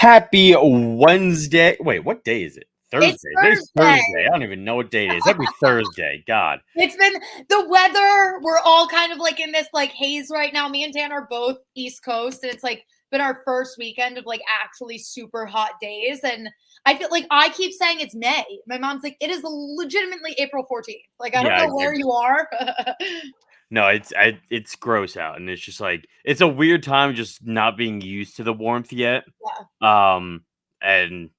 Happy Wednesday. Wait, what day is it? Thursday. It's Today's Thursday. Thursday. I don't even know what day it is. Happy Thursday. God. It's been the weather. We're all kind of like in this like haze right now. Me and Dan are both East Coast, and it's like been our first weekend of like actually super hot days. And I feel like I keep saying it's May. My mom's like, it is legitimately April 14th. Like, I don't Yeah, know where you are. no, it's gross out, and it's just like it's a weird time just not being used to the warmth yet. Yeah. And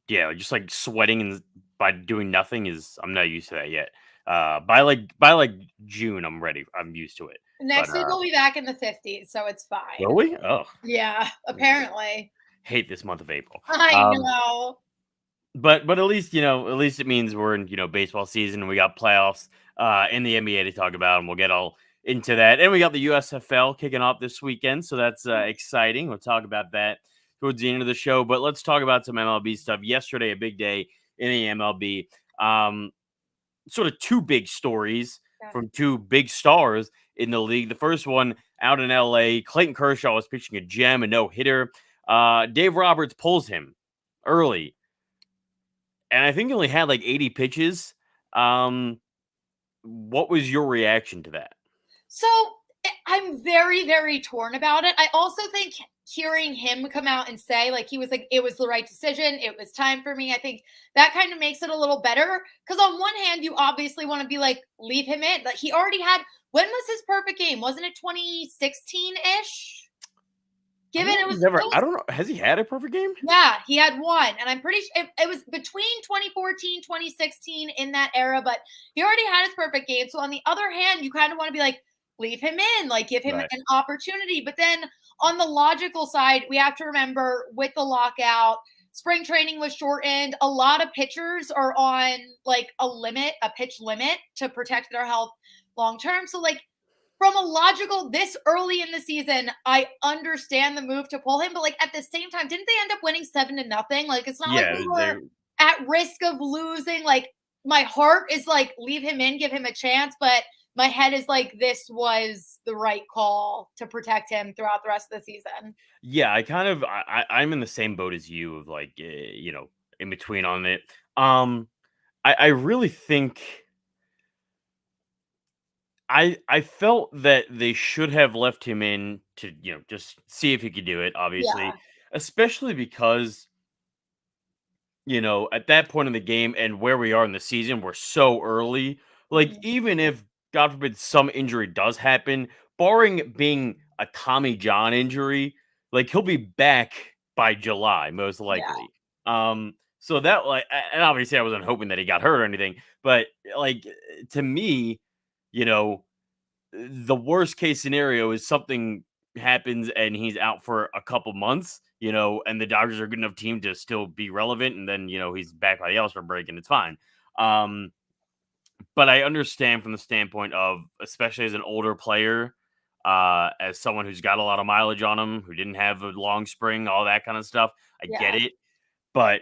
yeah, just like sweating and by doing nothing is I'm not used to that yet. By June, I'm ready. I'm used to it. But Next week we'll be back in the 50s, so it's fine. will we? Oh, Yeah, apparently. hate this month of April. I know. But at least at least it means we're in baseball season and we got playoffs in the NBA to talk about, and we'll get all into that. And we got the USFL kicking off this weekend, so that's exciting. We'll talk about that towards the end of the show. But let's talk about some MLB stuff. Yesterday, a big day in the MLB. Sort of two big stories from two big stars in the league. The first one out in LA, Clayton Kershaw was pitching a gem, a no-hitter. Dave Roberts pulls him early, and I think he only had like 80 pitches. What was your reaction to that? So I'm very, very torn about it. I also think hearing him come out and say, like, he was like, it was the right decision. It was time for me. I think that kind of makes it a little better. Because on one hand, you obviously want to be like, leave him in. Like, he already had, when was his perfect game? Wasn't it 2016 ish? Given it was, I don't know. Has he had a perfect game? Yeah, he had one. And I'm pretty sure it was between 2014, 2016 in that era, but he already had his perfect game. So on the other hand, you kind of want to be like, leave him in, like give him an opportunity. But then on the logical side, we have to remember with the lockout, spring training was shortened. A lot of pitchers are on like a pitch limit to protect their health long term. So like from a logical, this early in the season, I understand the move to pull him, but like at the same time, didn't they end up winning 7-0? Like it's not like we were at risk of losing. Like my heart is like, leave him in, give him a chance, but my head is like, this was the right call to protect him throughout the rest of the season. Yeah, I'm in the same boat as you of like in between on it. I really think I felt that they should have left him in to just see if he could do it. Obviously, especially because at that point in the game and where we are in the season, we're so early. Like, even if, God forbid, some injury does happen, barring being a Tommy John injury, like, he'll be back by July, most likely. So that, like, and obviously I wasn't hoping that he got hurt or anything, but, like, to me, you know, the worst case scenario is something happens and he's out for a couple months, and the Dodgers are a good enough team to still be relevant, and then he's back by the All-Star break and it's fine. But I understand from the standpoint of, especially as an older player, as someone who's got a lot of mileage on him, who didn't have a long spring, all that kind of stuff. I get it, but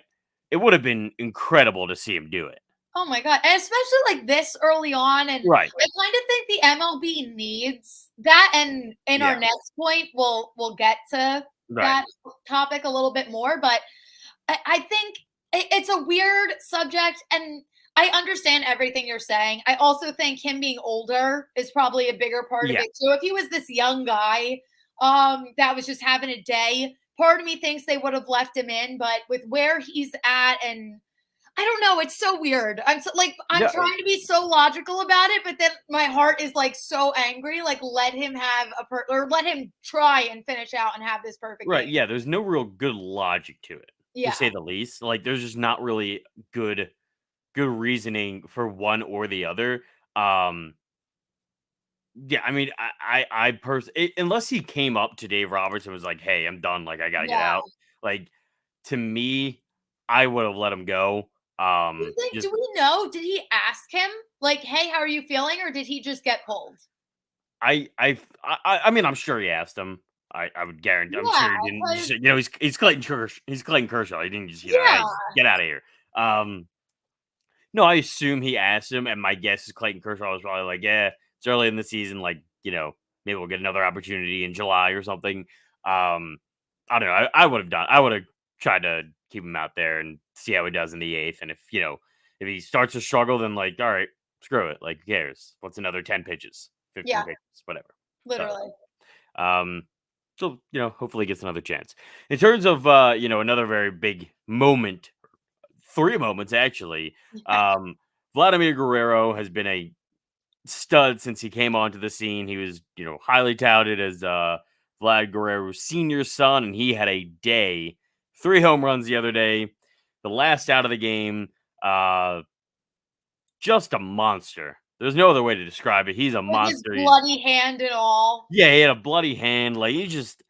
it would have been incredible to see him do it. Oh my God. And especially like this early on. And I kind of think the MLB needs that. And in our next point, we'll get to that topic a little bit more. But I think it's a weird subject. And I understand everything you're saying. I also think him being older is probably a bigger part of it too. If he was this young guy that was just having a day, part of me thinks they would have left him in. But with where he's at, and I don't know. It's so weird. I'm trying to be so logical about it, but then my heart is like so angry. Like, let him have or let him try and finish out and have this perfect game. Yeah, there's no real good logic to it, to say the least. Like, there's just not really good reasoning for one or the other. Yeah, I mean, I personally, unless he came up to Dave Roberts and was like, "Hey, I'm done. Like, I gotta get out." Like, to me, I would have let him go. Do we know? Did he ask him like, "Hey, how are you feeling?" Or did he just get pulled? I mean, I'm sure he asked him. I would guarantee. I'm sure he didn't. Just, he's Clayton Kershaw. He's Clayton Kershaw. He didn't just hey, get out of here. No, I assume he asked him, and my guess is Clayton Kershaw was probably like, "Yeah, it's early in the season. Like, maybe we'll get another opportunity in July or something." I don't know. I would have done. I would have try to keep him out there and see how he does in the 8th. And if he starts to struggle, then like, all right, screw it. Like, who cares? What's another 10 pitches, 15 Yeah, pitches, whatever. So, literally. um, hopefully he gets another chance. In terms of another very big moment, 3 moments actually. Yeah. Vladimir Guerrero has been a stud since he came onto the scene. He was, highly touted as Vlad Guerrero's senior son, and he had a day. 3 home runs the other day. The last out of the game, just a monster. There's no other way to describe it. He's a With his monster. bloody hand and all. Yeah, he had a bloody hand. Like, he just,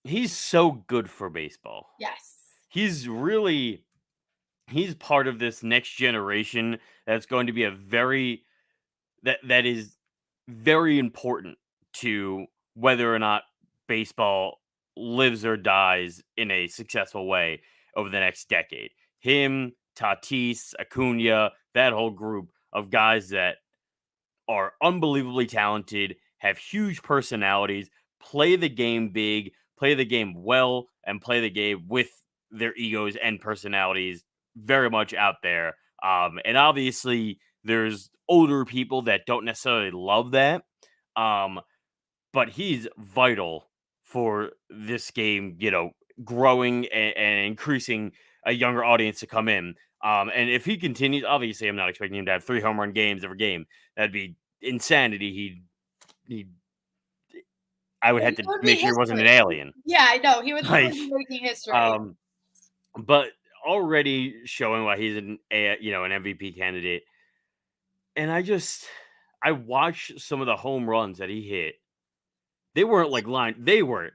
he's so good for baseball. Yes. He's part of this next generation that's going to be that is very important to whether or not baseball lives or dies in a successful way over the next decade. Him, Tatis, Acuna, that whole group of guys that are unbelievably talented, have huge personalities, play the game big, play the game well, and play the game with their egos and personalities very much out there. And obviously, there's older people that don't necessarily love that. But he's vital for this game, growing and increasing a younger audience to come in. And if he continues, obviously, I'm not expecting him to have 3 home run games every game. That'd be insanity. I would have It to would be make sure he wasn't an history. alien. Yeah, I know. He would Like, be making history. but already showing why he's an MVP candidate. And I watched some of the home runs that he hit. They weren't like they were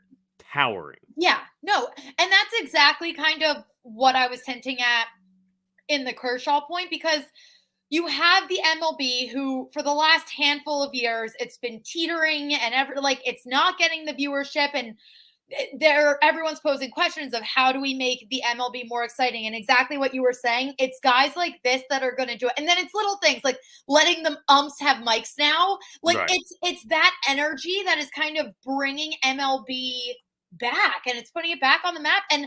towering. Yeah, no. And that's exactly kind of what I was hinting at in the Kershaw point, because you have the MLB who, for the last handful of years, it's been teetering and it's not getting the viewership, and everyone's posing questions of how do we make the MLB more exciting, and exactly what you were saying. It's guys like this that are going to do it, and then it's little things like letting the umps have mics now. Like, Right. it's that energy that is kind of bringing MLB back, and it's putting it back on the map. And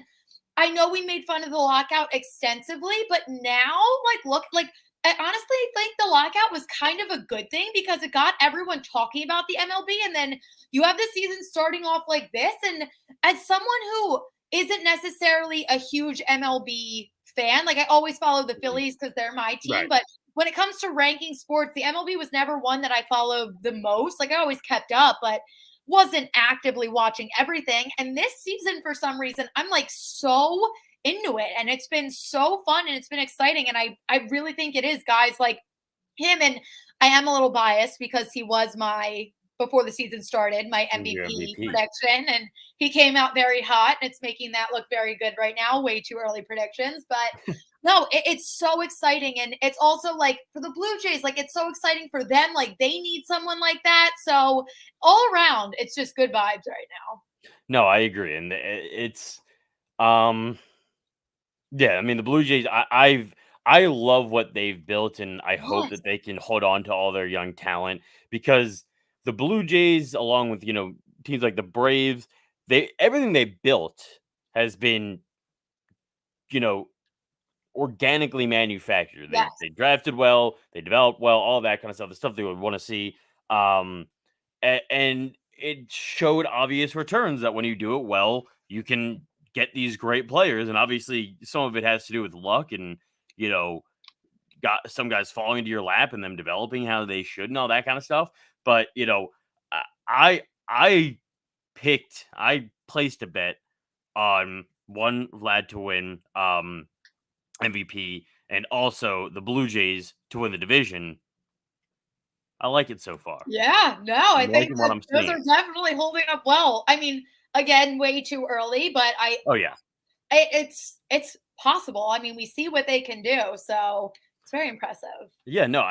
I know we made fun of the lockout extensively, but now, look, I honestly think the lockout was kind of a good thing because it got everyone talking about the MLB. And then you have the season starting off like this. And as someone who isn't necessarily a huge MLB fan, like, I always follow the Phillies because they're my team. Right. But when it comes to ranking sports, the MLB was never one that I followed the most. Like, I always kept up, but wasn't actively watching everything. And this season, for some reason, I'm like so into it, and it's been so fun and it's been exciting. And I really think it is guys like him. And I am a little biased because he was before the season started, my MVP prediction, and he came out very hot, and it's making that look very good right now. Way too early predictions, but no, it's so exciting. And it's also like for the Blue Jays, like, it's so exciting for them. Like, they need someone like that. So all around, it's just good vibes right now. No, I agree. And it's, yeah, I mean, the Blue Jays, I love what they've built, and I hope that they can hold on to all their young talent, because the Blue Jays, along with, teams like the Braves, everything they built has been, organically manufactured. Yes. They drafted well, they developed well, all that kind of stuff, the stuff they would want to see. And it showed obvious returns that when you do it well, you can get these great players. And obviously some of it has to do with luck and, got some guys falling into your lap and them developing how they should and all that kind of stuff. But, I placed a bet on one Vlad to win MVP and also the Blue Jays to win the division. I like it so far. Yeah, no, I think those are definitely holding up well. I mean, again, way too early, but oh yeah, it's possible. I mean, we see what they can do, so it's very impressive. Yeah, no,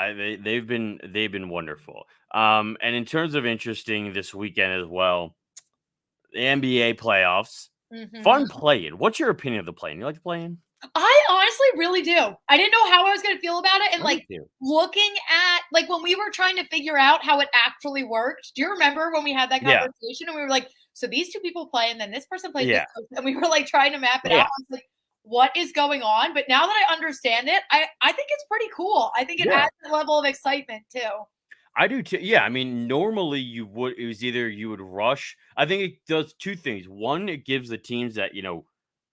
they've been wonderful. And in terms of interesting this weekend as well, the NBA playoffs, fun playing. What's your opinion of the playing? You like the playing? I honestly really do. I didn't know how I was going to feel about it. And looking at when we were trying to figure out how it actually worked. Do you remember when we had that conversation and we were like, so these two people play, and then this person plays this Yeah. person, and we were like trying to map it out. Yeah. I was like, what is going on? But now that I understand it, I think it's pretty cool. I think it Yeah. adds a level of excitement too. I do too. Yeah, I mean, normally it was either you would rush. I think it does two things. One, it gives the teams that,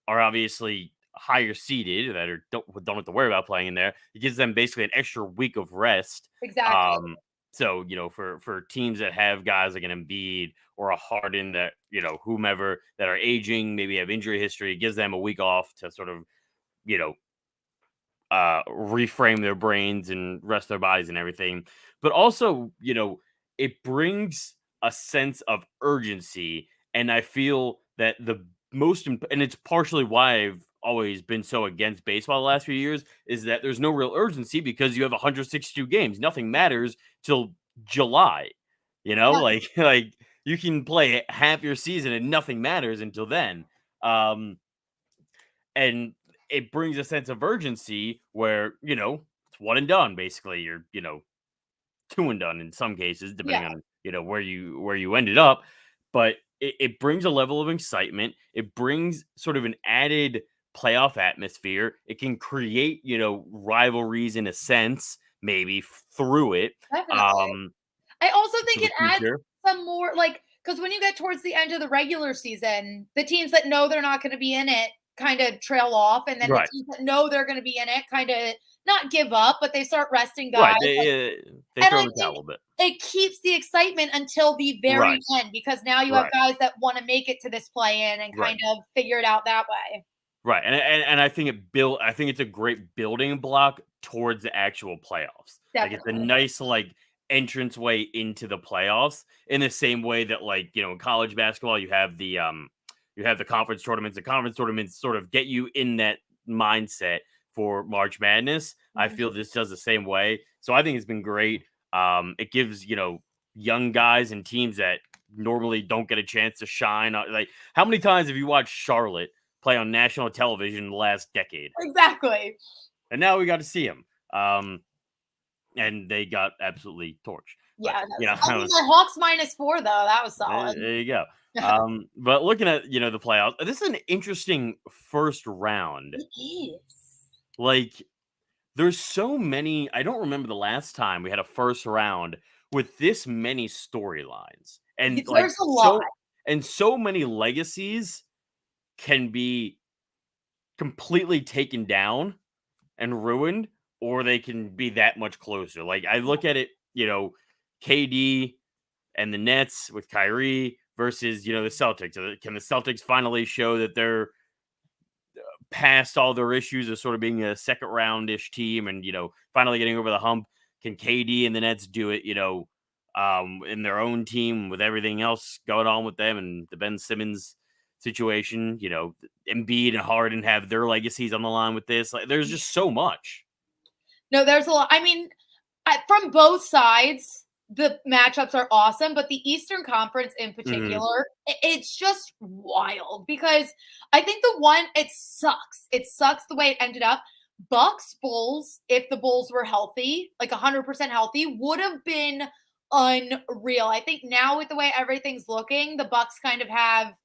are obviously higher seeded that don't have to worry about playing in there. It gives them basically an extra week of rest. Exactly. So, for teams that have guys like an Embiid or a Harden that, whomever that are aging, maybe have injury history, it gives them a week off to sort of, you know, reframe their brains and rest their bodies and everything. But also, it brings a sense of urgency. And I feel that and it's partially why I've always been so against baseball the last few years, is that there's no real urgency because you have 162 games. Nothing matters till July, Yeah, like you can play half your season and nothing matters until then. Um, and it brings a sense of urgency where it's one and done. Basically, you're two and done in some cases, yeah, depending on where you ended up. But it brings a level of excitement. It brings sort of an added playoff atmosphere. It can create rivalries in a sense, maybe through it. definitely. I also For think the it adds future, some more, like, because when you get towards the end of the regular season, the teams that know they're not going to be in it kind of trail off, and then the right? teams that know they're going to be in it kind of not give up, but they start resting guys. Right. They And throw I in the think towel a bit. it keeps the excitement until the very Right. end, because now you have Right. guys that want to make it to this play in and Right. kind of figure it out that way. Right, and I think I think it's a great building block towards the actual playoffs. Like, it's a Definitely. nice, like, entrance way into the playoffs in the same way that, like, in college basketball, you have the conference tournaments. The conference tournaments sort of get you in that mindset for March Madness. I Mhm. feel this does the same way. So I think it's been great. It gives, young guys and teams that normally don't get a chance to shine. Like, how many times have you watched Charlotte play on national television in the last decade? Exactly. And now we got to see him. And they got absolutely torched. But Yeah. I that mean, was the Hawks -4 though, that was there, solid. there you go. But looking at the playoffs, this is an interesting first round. It is. Like, there's so many. I don't remember the last time we had a first round with this many storylines and like There's a lot. so many legacies can be completely taken down and ruined, or they can be that much closer. Like, I look at it, KD and the Nets with Kyrie versus, the Celtics. Can the Celtics finally show that they're past all their issues of sort of being a second round-ish team and, finally getting over the hump? Can KD and the Nets do it, in their own team with everything else going on with them and the Ben Simmons situation? Embiid and Harden have their legacies on the line with this. Like, there's just so much. No, there's a lot. I mean, from both sides, the matchups are awesome, but the Eastern Conference in Mhm. particular, it's just wild because I think the one, it sucks. It sucks the way it ended up. Bucks Bulls, if the Bulls were healthy, like 100% healthy, would have been unreal. I think now with the way everything's looking, the Bucks kind of have,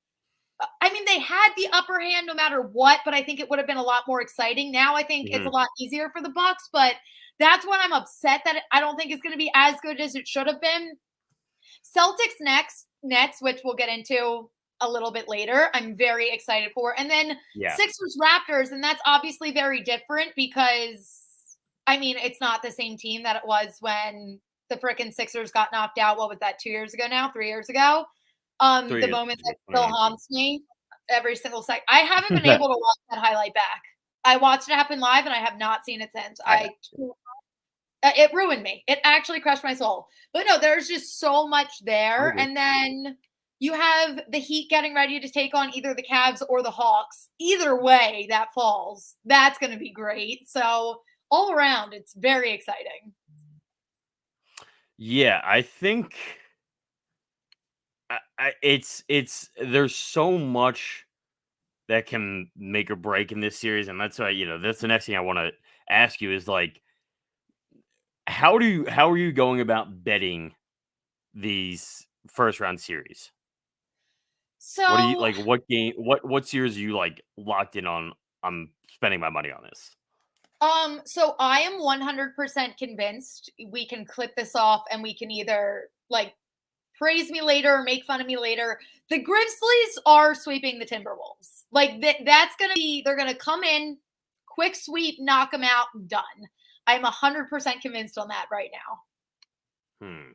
I mean, they had the upper hand no matter what, but I think it would have been a lot more exciting. Now I think it's a Mhm. lot easier for the Bucks, but that's when I'm upset that I don't think it's going to be as good as it should have been. Celtics next, Nets, which we'll get into a little bit later. I'm very excited for. And then Yeah. Sixers Raptors, and that's obviously very different because I mean, it's not the same team that it was when the frickin' Sixers got knocked out. What was that, 2 years ago now? 3 years ago? 3 The years moment ago, that still 2019. haunts me every single second. I haven't been Yeah, able to watch that highlight back. I watched it happen live and I have not seen it since. I have. It ruined me. It actually crushed my soul. But no, there's just so much I there. agree. And then you have the Heat getting ready to take on either the Cavs or the Hawks. Either way that falls, that's going to be great. So all around, it's very exciting. Yeah, I think it's there's so much that can make or break in this series, and that's why that's the next thing I want to ask you is like, how are you going about betting these first round series? What do you So, like? What game? What series are you like locked in on? I'm spending my money on this. so I am 100% convinced we can clip this off and we can either like praise me later or make fun of me later. The Grizzlies are sweeping the Timberwolves. Like that's going to be, they're going to come in, quick sweep, knock them out, done. I'm 100% convinced on that right now. Hmm.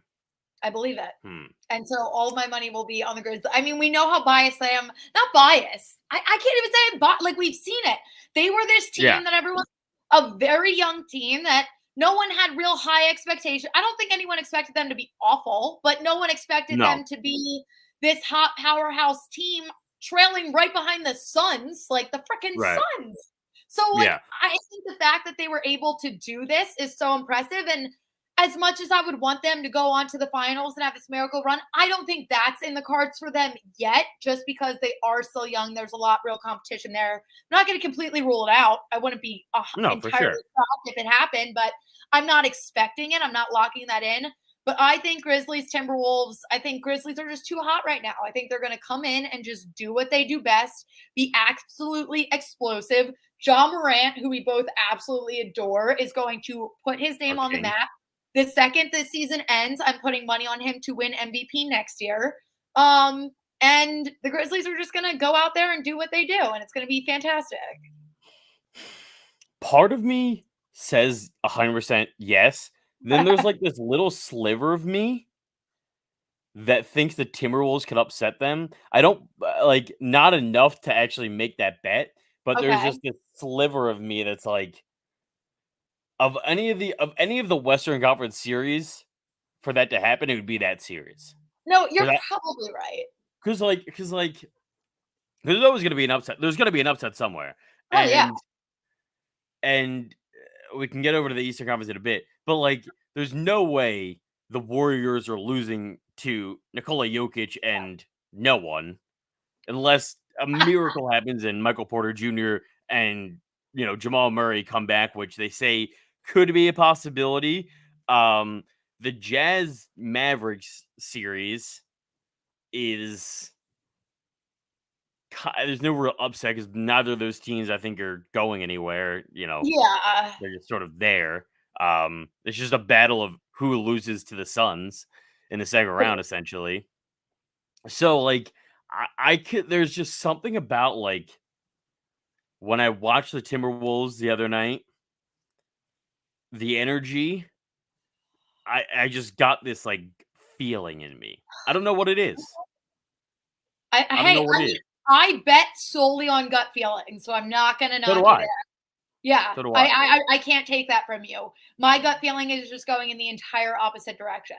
I believe it. Hmm. And so all my money will be on the Grizzlies. I mean, we know how biased I am. Not biased. I can't even say I'm like we've seen it. They were this team Yeah. that everyone, a very young team that no one had real high expectations. I don't think anyone expected them to be awful, but no one expected No. them to be this hot powerhouse team trailing right behind the Suns, like the freaking Right. Suns. So like Yeah. I think the fact that they were able to do this is so impressive. And as much as I would want them to go on to the finals and have this miracle run, I don't think that's in the cards for them yet, just because they are still young. There's a lot real competition there. I'm not going to completely rule it out. I wouldn't be No, for entirely sure. shocked if it happened, but I'm not expecting it. I'm not locking that in. But I think Grizzlies, Timberwolves, I think Grizzlies are just too hot right now. I think they're going to come in and just do what they do best, be absolutely explosive. John Morant, who we both absolutely adore, is going to put his name on the Okay. map. The second this season ends, I'm putting money on him to win MVP next year. And the Grizzlies are just going to go out there and do what they do, and it's going to be fantastic. Part of me says 100% yes. Then there's like this little sliver of me that thinks the Timberwolves could upset them. I don't like not enough to actually make that bet, but there's Okay. just this sliver of me that's like of any of the Western Conference series for that to happen, it would be that series. No, you're Because probably right. there's always going to be an upset. There's going to be an upset somewhere, Oh, yeah. and we can get over to the Eastern Conference in a bit. But like, there's no way the Warriors are losing to Nikola Jokic and no one, unless a miracle happens and Michael Porter Jr. and Jamal Murray come back, which they say could be a possibility. The Jazz Mavericks series is there's no real upset because neither of those teams I think are going anywhere. Yeah. They're just sort of there. It's just a battle of who loses to the Suns in the second round, essentially. So, like, I could. There's just something about like when I watched the Timberwolves the other night, the energy. I just got this like feeling in me. I don't know what it is. I don't know what it is. I bet solely on gut feeling, so I'm not going to So do knock you I. there. Yeah, So do I. I can't take that from you. My gut feeling is just going in the entire opposite direction.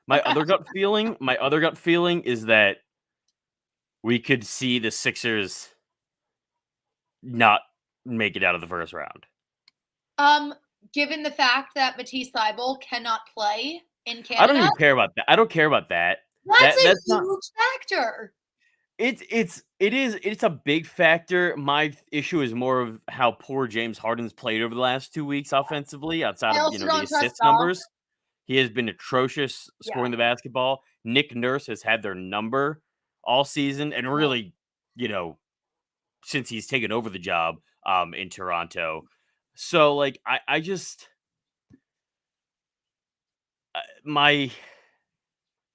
My other gut feeling is that we could see the Sixers not make it out of the first round. Given the fact that Matisse Thybulle cannot play in Canada, I don't even care about that. I don't care about that. That's a That's huge not. factor. It's a big factor. My issue is more of how poor James Harden's played over the last 2 weeks offensively, outside I of also the don't trust assist Doc. numbers. He has been atrocious Yeah. scoring the basketball. Nick Nurse has had their number all season, and really, since he's taken over the job in Toronto. So like I just my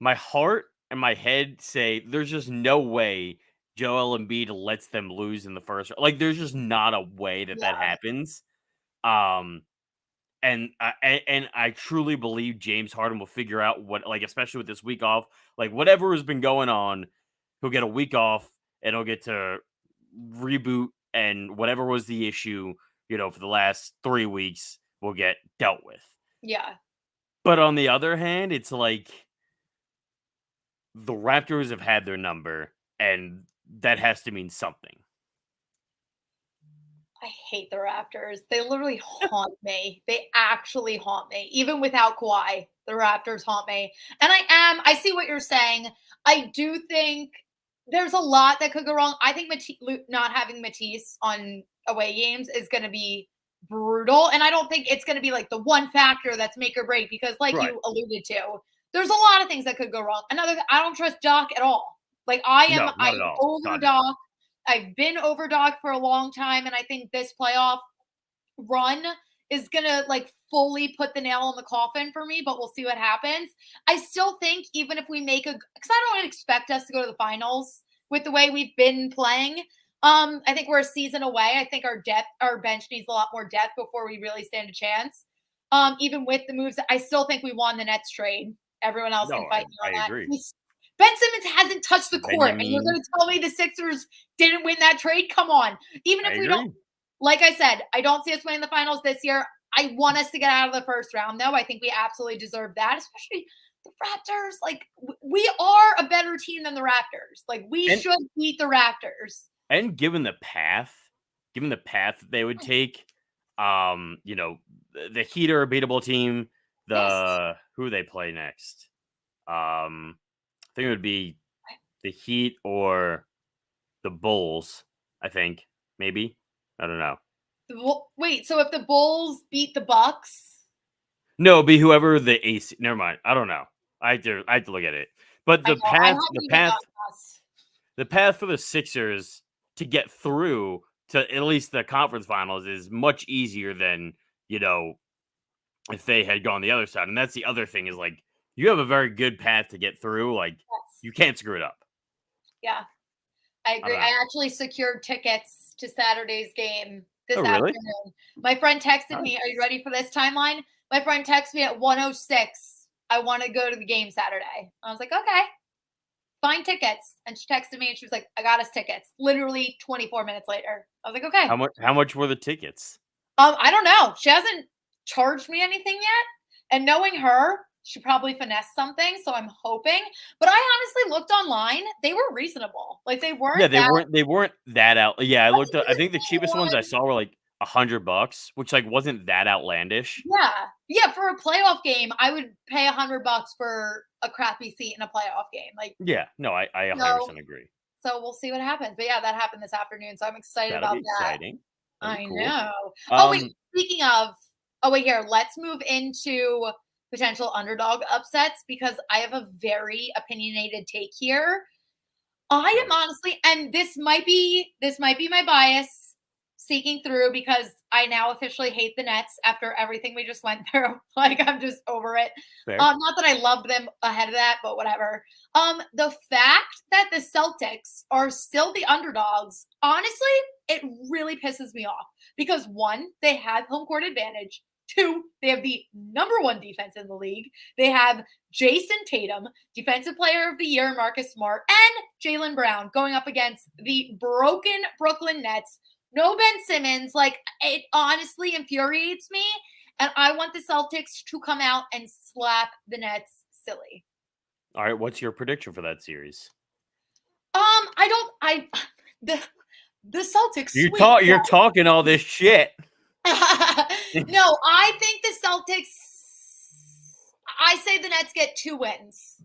heart and my head say there's just no way Joel Embiid lets them lose in the first. Like there's just not a way that happens. Um and I truly believe James Harden will figure out what, like, especially with this week off, like whatever has been going on, he'll get a week off and he'll get to reboot, and whatever was the issue, for the last 3 weeks will get dealt with. Yeah. But on the other hand, it's like the Raptors have had their number, and that has to mean something. I hate the Raptors. They literally haunt me. They actually haunt me. Even without Kawhi, the Raptors haunt me. And I see what you're saying. I do think there's a lot that could go wrong. I think not having Matisse on away games is going to be brutal. And I don't think it's going to be like the one factor that's make or break, because like Right. you alluded to, there's a lot of things that could go wrong. I don't trust Doc at all. Like No, not I'm at all. God, no. overdog. I've been overdog for a long time, and I think this playoff run is gonna like fully put the nail in the coffin for me, but we'll see what happens. I still think even if we make because I don't expect us to go to the finals with the way we've been playing. I think we're a season away. I think our bench needs a lot more depth before we really stand a chance. Even with the moves, I still think we won the Nets trade. Everyone else can No, fight me I on that. agree. Ben Simmons hasn't touched the court, and you're Benjamin, going to tell me the Sixers didn't win that trade? Come on. Even I if we don't, agree. like I said, I don't see us winning the finals this year. I want us to get out of the first round, though. I think we absolutely deserve that, especially the Raptors. Like, we are a better team than the Raptors. Like, we should beat the Raptors. And given the path that they would take, you know, the Heat are a beatable team. Who they play next? I think it would be the Heat or the Bulls. I think maybe I don't know. Wait, so if the Bulls beat the Bucks, No, it'd be whoever the AC. Never mind. I don't know. I have to look at it. But I know I haven't even gotten us. the path for the Sixers to get through to at least the conference finals is much easier than, you know, if they had gone the other side. And that's the other thing is like you have a very good path to get through. Like Yes. you can't screw it up. Yeah, I agree. I I actually secured tickets to Saturday's game this really? afternoon. My friend texted me, "Are you ready for this timeline?" My friend texted me at 1:06. I want to go to the game Saturday. I was like, okay, find tickets. And she texted me and she was like, I got us tickets. Literally 24 minutes later. I was like, okay. How much were the tickets? I don't know. She hasn't charged me anything yet. And knowing her, she probably finessed something. So I'm hoping. But I honestly looked online. They were reasonable. Like they weren't. Yeah, they weren't that out. Yeah, I looked up. I think the cheapest ones I saw were like $100, which like wasn't that outlandish. Yeah. Yeah. For a playoff game, I would pay $100 for a crappy seat in a playoff game. Like, Yeah, no, I 100% agree. so we'll see what happens. But yeah, that happened this afternoon. So I'm excited That'll about be that. exciting. I Cool. know. Oh, wait. Speaking of, here, let's move into potential underdog upsets because I have a very opinionated take here. I am honestly, and this might be my bias seeking through because I now officially hate the Nets after everything we just went through. Like I'm just over it. Fair. Not that I loved them ahead of that, but whatever. The fact that the Celtics are still the underdogs, honestly, it really pisses me off because one, they have home court advantage. Two, they have the #1 defense in the league. They have Jason Tatum, Defensive Player of the Year, Marcus Smart, and Jaylen Brown going up against the broken Brooklyn Nets. No Ben Simmons. Like, it honestly infuriates me. And I want the Celtics to come out and slap the Nets silly. All right, what's your prediction for that series? The Celtics. You're talking all this shit. No, I think the Celtics. I say the Nets get 2 wins.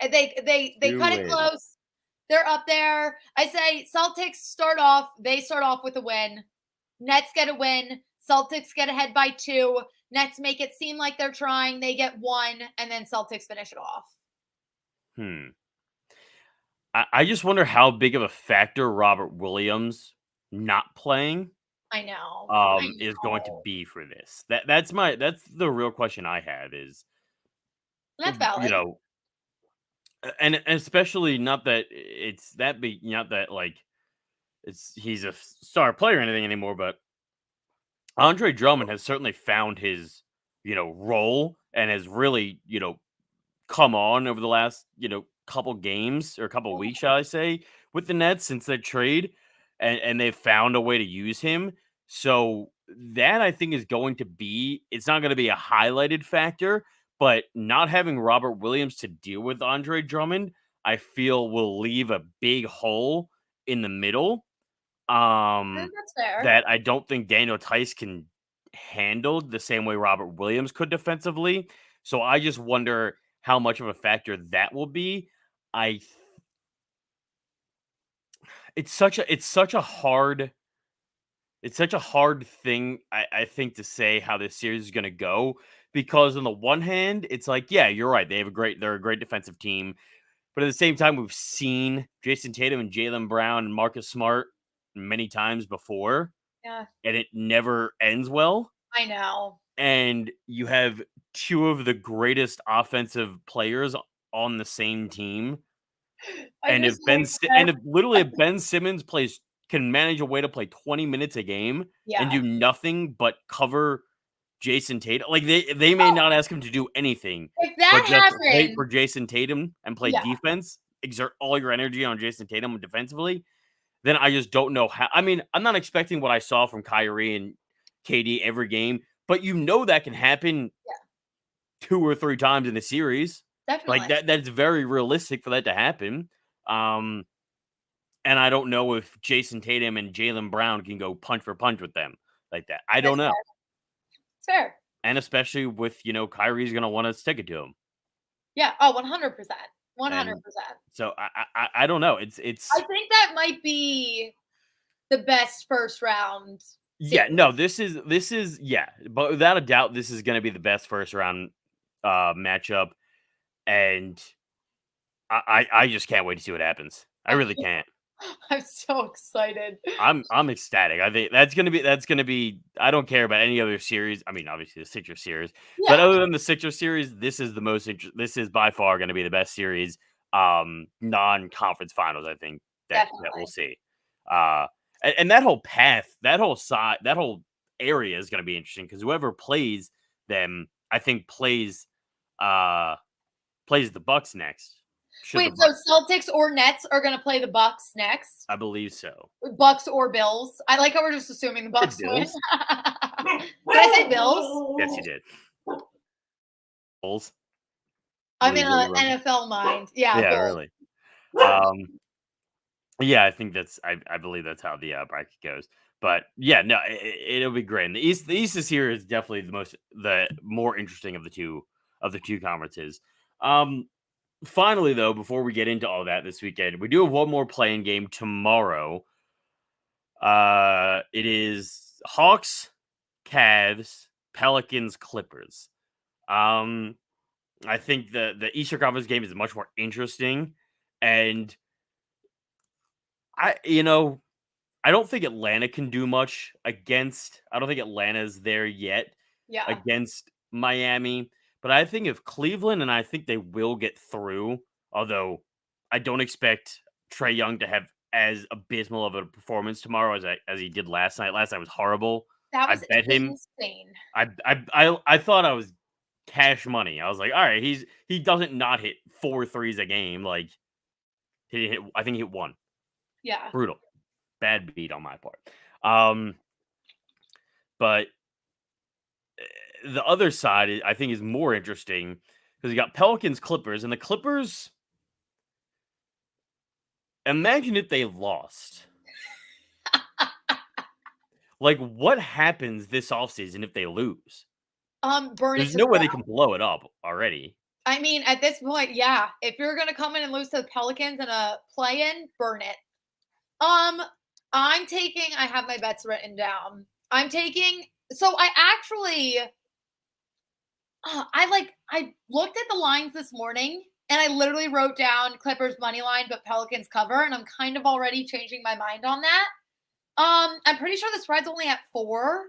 They cut it close. They're up there. I say Celtics start off with a win. Nets get a win. Celtics get ahead by 2. Nets make it seem like they're trying. They get 1, and then Celtics finish it off. I just wonder how big of a factor Robert Williams not playing I know. is going to be for this. That's the real question I have is that's valid. You know, and especially not that it's that big, not that like he's a star player or anything anymore, but Andre Drummond has certainly found his, you know, role and has really, you know, come on over the last, you know, couple games or a couple weeks, shall I say, with the Nets since that trade, and they've found a way to use him. So that I think is going to be, it's not going to be a highlighted factor, but not having Robert Williams to deal with Andre Drummond, I feel will leave a big hole in the middle. That's fair. That I don't think Daniel Tice can handle the same way Robert Williams could defensively. So I just wonder how much of a factor that will be. It's such a hard thing, I think, to say how this series is going to go, because on the one hand, it's like, yeah, you're right. They're a great defensive team. But at the same time, we've seen Jason Tatum and Jaylen Brown and Marcus Smart many times before. Yeah. And it never ends well. I know. And you have two of the greatest offensive players on the same team. And if Ben Simmons can manage a way to play 20 minutes a game and do nothing but cover Jason Tatum, like they may not ask him to do anything, if that but just wait happens for Jason Tatum and play defense, exert all your energy on Jason Tatum defensively, then I just don't know how. I mean, I'm not expecting what I saw from Kyrie and KD every game, but that can happen 2 or 3 times in a series. Definitely. Like that's very realistic for that to happen. And I don't know if Jason Tatum and Jaylen Brown can go punch for punch with them like that. I don't know. It's fair. And especially with, Kyrie's going to want to stick it to him. Yeah. Oh, 100%. 100%. So I don't know. It's. I think that might be the best first round. Series. Yeah. No. This is. Yeah. But without a doubt, this is going to be the best first round matchup, and I just can't wait to see what happens. I really can't. I'm so excited. I'm ecstatic. I think that's gonna be. I don't care about any other series. I mean, obviously the Sixers series, but other than the Sixers series, this is the most. This is by far going to be the best series. Non-conference finals. I think that we'll see. And that whole path, that whole side, that whole area is going to be interesting because whoever plays them, I think plays the Bucks next. Wait, so Celtics or Nets are going to play the Bucks next? I believe so. Bucks or Bills? I like how we're just assuming the Bucks win. Did I say Bills? Yes, you did. Bills. I'm in an NFL mind. Yeah. Yeah, really. Yeah, I think I believe that's how the bracket goes. But yeah, no, it'll be great. And the East this year is definitely the more interesting of the two conferences. Finally, though, before we get into all that this weekend, we do have one more playing game tomorrow. It is Hawks, Cavs, Pelicans, Clippers. I think the Eastern Conference game is much more interesting, and I don't think Atlanta can do much against. I don't think Atlanta's there yet. Yeah. Against Miami. But I think if Cleveland, and I think they will get through, although I don't expect Trae Young to have as abysmal of a performance tomorrow as he did last night. Last night was horrible. That was insane. I thought I was cash money. I was like, all right, he doesn't not hit 4 threes a game. Like I think he hit 1. Yeah. Brutal. Bad beat on my part. But the other side, I think, is more interesting because you got Pelicans, Clippers, and the Clippers. Imagine if they lost. Like, what happens this offseason if they lose? There's no way they can blow it up already. I mean, at this point, yeah. If you're going to come in and lose to the Pelicans in a play-in, burn it. I have my bets written down. So I actually... I looked at the lines this morning and I literally wrote down Clippers money line, but Pelicans cover. And I'm kind of already changing my mind on that. I'm pretty sure the spread's only at 4.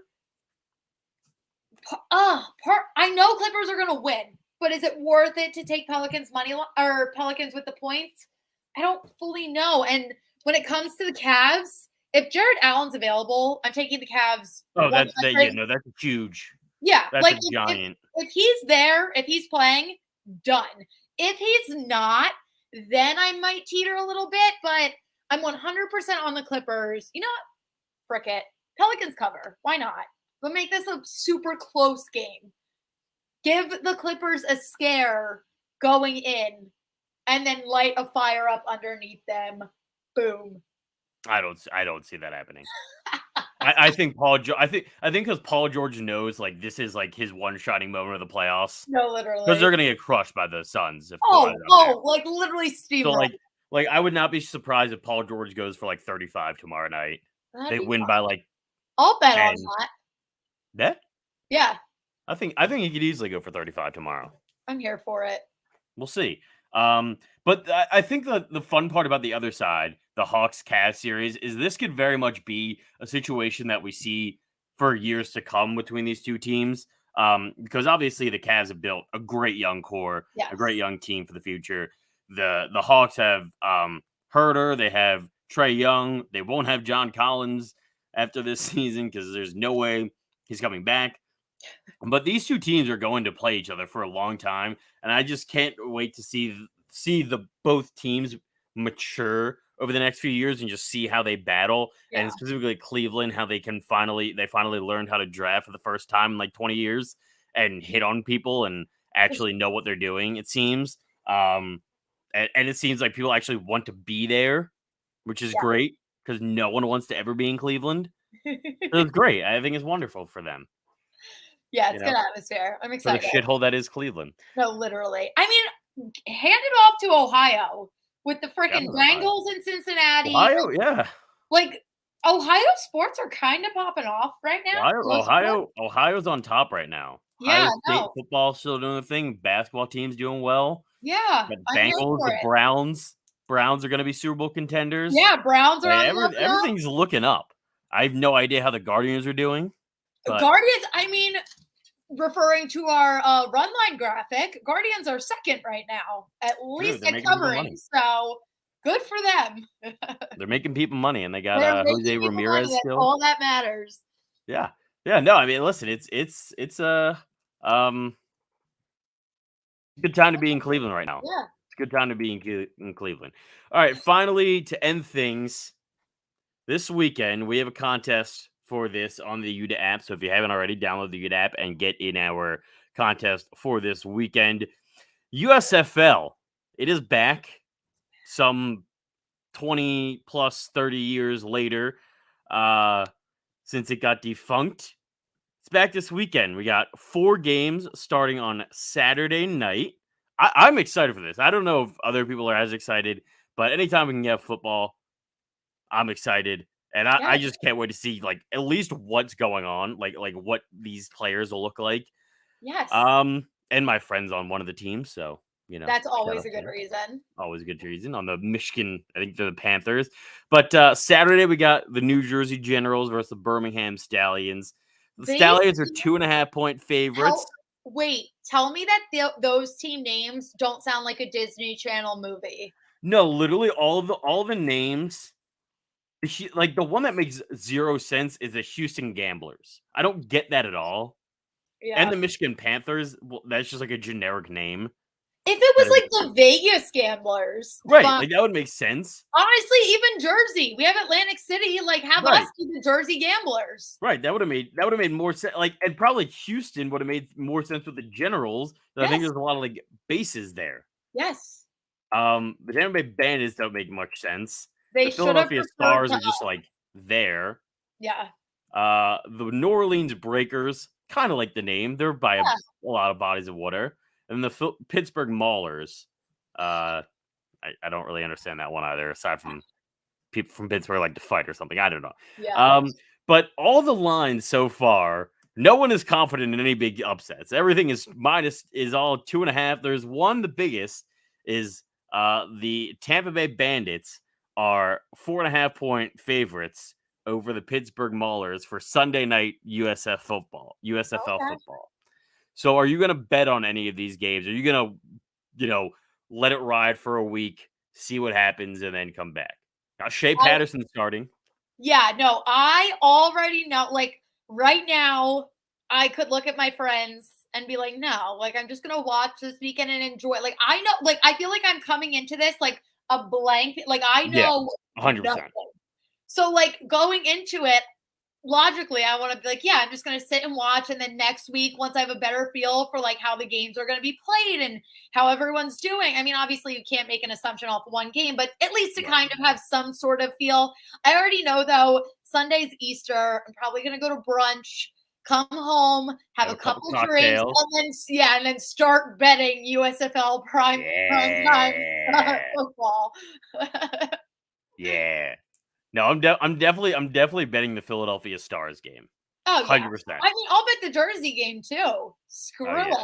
I know Clippers are going to win, but is it worth it to take Pelicans money or Pelicans with the points? I don't fully know. And when it comes to the Cavs, if Jared Allen's available, I'm taking the Cavs. Oh, that's huge. Yeah, that's like a giant. If he's there, if he's playing, done. If he's not, then I might teeter a little bit, but I'm 100% on the Clippers. You know what? Frick it. Pelicans cover. Why not? We'll make this a super close game. Give the Clippers a scare going in and then light a fire up underneath them. Boom. I don't see that happening. I think because Paul George knows like this is like his one shining moment of the playoffs. No, literally. Because they're gonna get crushed by the Suns. Like literally steamroll. So like I would not be surprised if Paul George goes for like 35 tomorrow night. They win by like I'll bet on that. That? Yeah. I think he could easily go for 35 tomorrow. I'm here for it. We'll see. But I think the fun part about the other side, the Hawks-Cavs series, is this could very much be a situation that we see for years to come between these two teams. Because obviously the Cavs have built a great young core, a great Yes. young team for the future. The Hawks have Herter, they have Trey Young, they won't have John Collins after this season because there's no way he's coming back. But these two teams are going to play each other for a long time, and I just can't wait to see the both teams mature over the next few years and just see how they battle. Yeah. And specifically Cleveland, how they finally learned how to draft for the first time in like 20 years and hit on people and actually know what they're doing. It seems, and it seems like people actually want to be there, which is great because no one wants to ever be in Cleveland. So it's great. I think it's wonderful for them. Yeah, it's good atmosphere. I'm excited. For the shithole that is Cleveland. No, literally. I mean, hand it off to Ohio with the freaking Bengals in Cincinnati. Ohio, yeah. Like, Ohio sports are kind of popping off right now. Ohio's on top right now. Yeah, Ohio State football still doing the thing. Basketball team's doing well. Yeah, The Bengals, the Browns are going to be Super Bowl contenders. Yeah, Browns are on everything's looking up. I have no idea how the Guardians are doing. Guardians, I mean, referring to our run line graphic, Guardians are second right now, at least at covering. So good for them. They're making people money, and they got Jose Ramirez still. All that matters. Yeah. No, I mean, listen, it's a good time to be in Cleveland right now. Yeah, it's a good time to be in Cleveland. All right, finally, to end things, this weekend we have a contest for this on the UDDA app. So if you haven't already, download the UDDA app and get in our contest for this weekend. USFL, it is back some 20 plus 30 years later since it got defunct. It's back this weekend. We got 4 games starting on Saturday night. I'm excited for this. I don't know if other people are as excited, but anytime we can get football, I'm excited. And I just can't wait to see like at least what's going on, like what these players will look like. Yes. And my friends on one of the teams, so you know that's always a good reason. Always a good reason on the Michigan. I think they're the Panthers. But Saturday we got the New Jersey Generals versus the Birmingham Stallions. The Stallions are 2.5-point favorites. Wait, tell me that those team names don't sound like a Disney Channel movie. No, literally all of the names. Like the one that makes zero sense is the Houston Gamblers. I don't get that at all. Yeah. And the Michigan Panthers, well, that's just like a generic name. If it was like the Vegas Gamblers, right? Like that would make sense. Honestly, even Jersey, we have Atlantic City. Like have us be the Jersey Gamblers. Right. That would have made more sense. Like, and probably Houston would have made more sense with the Generals. I think there's a lot of like bases there. Yes. The Tampa Bay Bandits don't make much sense. The Philadelphia Stars are just like there. Yeah. The New Orleans Breakers, kind of like the name. They're by a lot of bodies of water. And the Pittsburgh Maulers. I don't really understand that one either, aside from people from Pittsburgh like to fight or something. I don't know. Yeah. But all the lines so far, no one is confident in any big upsets. Everything is all 2.5. There's one, the biggest, is the Tampa Bay Bandits are 4.5-point favorites over the Pittsburgh Maulers for Sunday night USFL football. So are you going to bet on any of these games? Are you going to, let it ride for a week, see what happens, and then come back? Now, Shea Patterson starting. Yeah, no, I already know. Like right now, I could look at my friends and be like, no, like I'm just going to watch this weekend and enjoy it. Like I know, like I feel like I'm coming into this like a blank, like I know 100%. Nothing. So like going into it, logically, I want to be like, yeah, I'm just going to sit and watch. And then next week, once I have a better feel for like how the games are going to be played and how everyone's doing. I mean, obviously you can't make an assumption off one game, but at least to kind of have some sort of feel. I already know though, Sunday's Easter. I'm probably going to go to brunch, come home, have a couple drinks, and then start betting USFL prime time football. Yeah. No, I'm definitely betting the Philadelphia Stars game. Oh, yeah. 100%. I mean, I'll bet the Jersey game too. Screw it.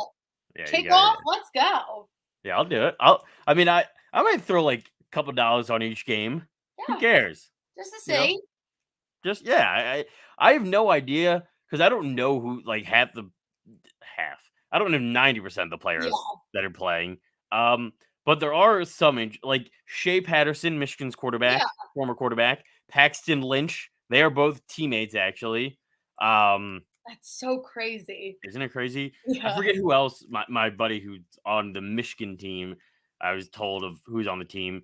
Yeah, Kick off. Let's go. Yeah, I'll do it. I might throw like a couple dollars on each game. Who Yeah, cares? just to You know, see. just yeah. I have no idea because I don't know who like half. I don't know 90% of the players Yeah, that are playing. Um, but there are some like Shea Patterson, Michigan's yeah, former quarterback, Paxton Lynch. They are both teammates actually. Um, that's so crazy. isn't it crazy? I Yeah, forget who else. My buddy who's on the Michigan team. I was told of who's on the team.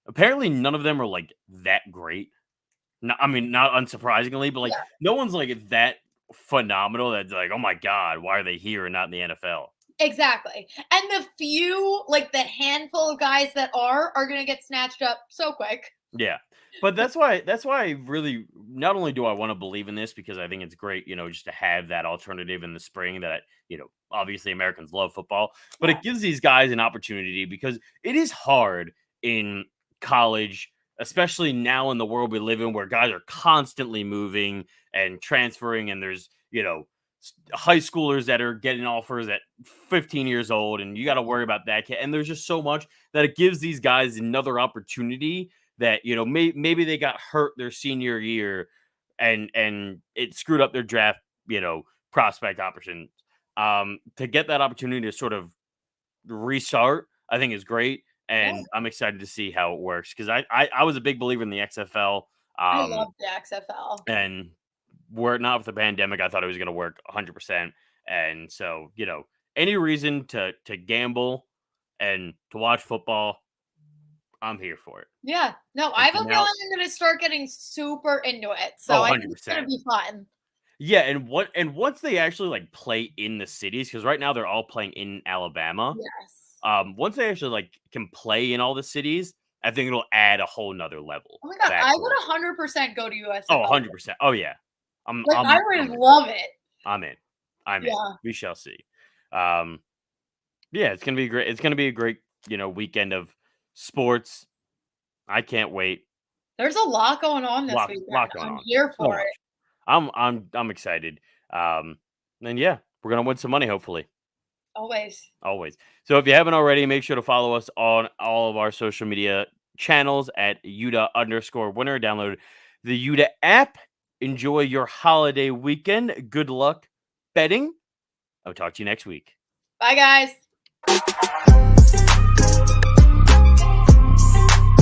Apparently none of them are like that great. No, I mean, not unsurprisingly, but like yeah. no one's like that phenomenal that's like, oh my god, why are they here and not in the NFL? Exactly. And the few, like the handful of guys that are going to get snatched up so quick. Yeah. But that's why I really not only do I want to believe in this because I think it's great, just to have that alternative in the spring that, obviously Americans love football, but Yeah. it gives these guys an opportunity because it is hard in college, especially now in the world we live in where guys are constantly moving and transferring and there's, high schoolers that are getting offers at 15 years old and you got to worry about that kid and there's just so much that it gives these guys another opportunity that maybe they got hurt their senior year and it screwed up their draft prospect options to get that opportunity to sort of restart I think is great Yeah. and I'm excited to see how it works because I was a big believer in the XFL I love the XFL. and were it not with the pandemic I thought it was going to work 100% and so any reason to gamble and to watch football I'm here for it. Yeah. No, I And have so a now feeling I'm going to start getting super into it. So oh, I think it's going to 100%. be fun. Yeah, and once they actually, like, play in the cities, because right now they're all playing in Alabama. Yes. Once they actually, like, can play in all the cities, I think it'll add a whole nother level Oh my God. back I to would it. 100% go to Oh, USFL. 100%. Oh, yeah. I'm Like, I I'm would I'm in. love it. I'm in. I'm in. Yeah. We shall see. Um, yeah, it's gonna be a great, weekend of sports. I can't wait. There's a lot going on this weekend. Lot going I'm on. here So for it. much. I'm excited. And yeah, we're gonna win some money, hopefully. Always. Always. So if you haven't already, make sure to follow us on all of our social media channels at UDA_winner. Download the UDA app. Enjoy your holiday weekend. Good luck betting. I'll talk to you next week. Bye, guys.